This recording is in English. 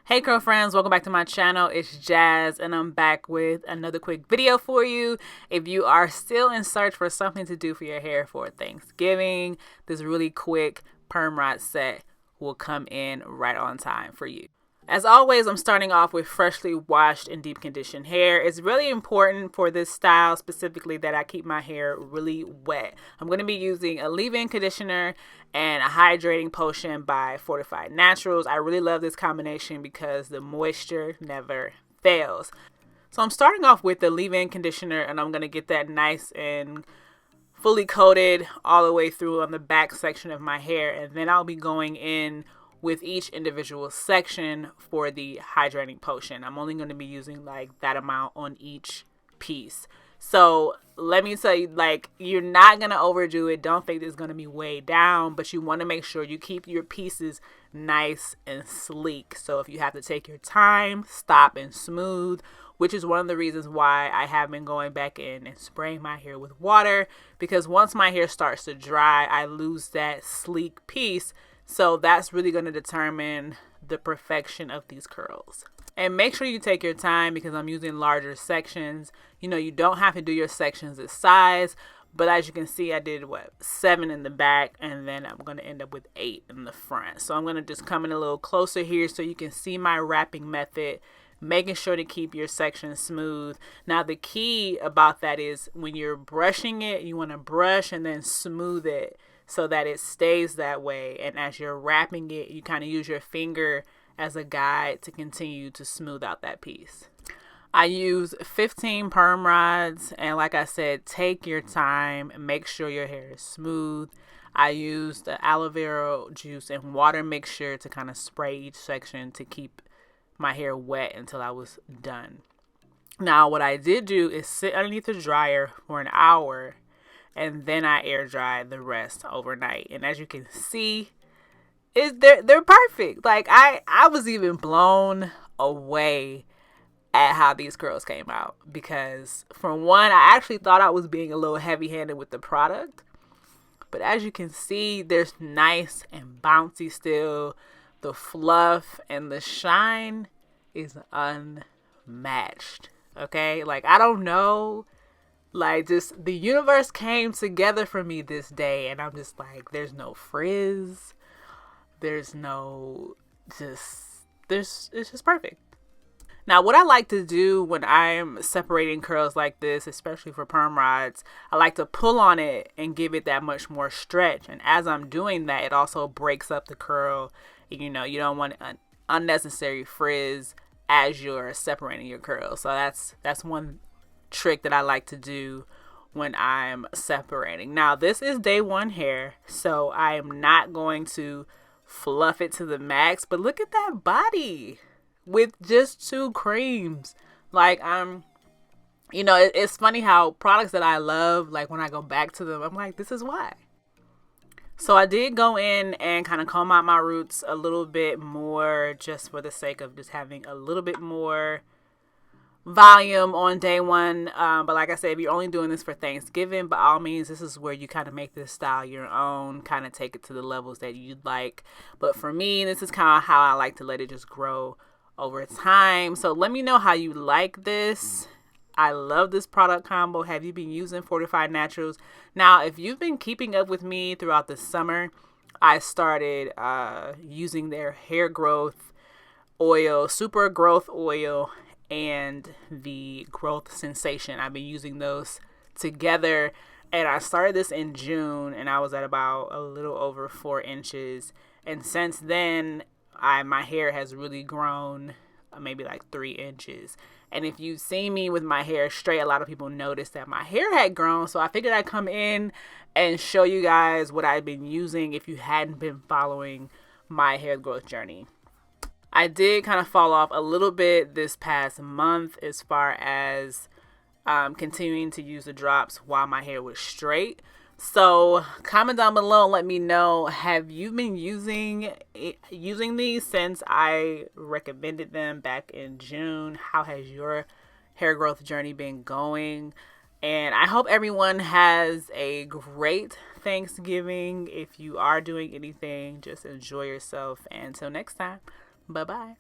Hey curl friends, welcome back to my channel. It's Jazz and I'm back with another quick video for you. If you are still in search for something to do for your hair for Thanksgiving, this really quick perm rod set will come in right on time for you. As always, I'm starting off with freshly washed and deep conditioned hair. It's really important for this style specifically that I keep my hair really wet. I'm going to be using a leave-in conditioner and a hydrating potion by Fortify'd Naturals. I really love this combination because the moisture never fails. So I'm starting off with the leave-in conditioner and I'm going to get that nice and fully coated all the way through on the back section of my hair, and then I'll be going in with each individual section for the hydrating potion. I'm only going to be using like that amount on each piece. So let me tell you, like, you're not going to overdo it. Don't think it's going to be way down, but you want to make sure you keep your pieces nice and sleek. So if you have to take your time, stop and smooth, which is one of the reasons why I have been going back in and spraying my hair with water, because once my hair starts to dry, I lose that sleek piece. So that's really going to determine the perfection of these curls. And make sure you take your time because I'm using larger sections. You know, you don't have to do your sections this size, but as you can see, I did 7 in the back, and then I'm going to end up with 8 in the front. So I'm going to just come in a little closer here so you can see my wrapping method, making sure to keep your section smooth. Now the key about that is when you're brushing it, you want to brush and then smooth it so that it stays that way. And as you're wrapping it, you kind of use your finger as a guide to continue to smooth out that piece. I use 15 perm rods, and like I said, take your time and make sure your hair is smooth. I used the aloe vera juice and water mixture to kind of spray each section to keep my hair wet until I was done. Now what I did do is sit underneath the dryer for an hour, and then I air dried the rest overnight. And as you can see, they're perfect. Like I was even blown away at how these curls came out, because for one, I actually thought I was being a little heavy-handed with the product, but as you can see, there's nice and bouncy still. The fluff and the shine is unmatched. Okay, like I don't know, like just the universe came together for me this day, and I'm just like, there's no frizz, there's no it's just perfect. Now what I like to do when I'm separating curls like this, especially for perm rods, I like to pull on it and give it that much more stretch, and as I'm doing that, it also breaks up the curl. You know, you don't want an unnecessary frizz as you're separating your curls. So that's one trick that I like to do when I'm separating. Now this is day 1 hair, so I am not going to fluff it to the max, but look at that body with just 2 creams. Like you know, it's funny how products that I love, like when I go back to them, I'm like, this is why. So I did go in and kind of comb out my roots a little bit more, just for the sake of just having a little bit more volume on day 1. But like I said, if you're only doing this for Thanksgiving, by all means, this is where you kind of make this style your own, kind of take it to the levels that you'd like. But for me, this is kind of how I like to let it just grow over time. So let me know how you like this. I love this product combo. Have you been using Fortify'd Naturals? Now, if you've been keeping up with me throughout the summer, I started using their hair growth oil, super growth oil, and the growth sensation. I've been using those together, and I started this in June, and I was at about a little over 4 inches. And since then, my hair has really grown maybe like 3 inches. And if you've seen me with my hair straight, a lot of people noticed that my hair had grown. So I figured I'd come in and show you guys what I've been using if you hadn't been following my hair growth journey. I did kind of fall off a little bit this past month as far as continuing to use the drops while my hair was straight. So comment down below and let me know, have you been using these since I recommended them back in June? How has your hair growth journey been going? And I hope everyone has a great Thanksgiving. If you are doing anything, just enjoy yourself. And until next time, bye-bye.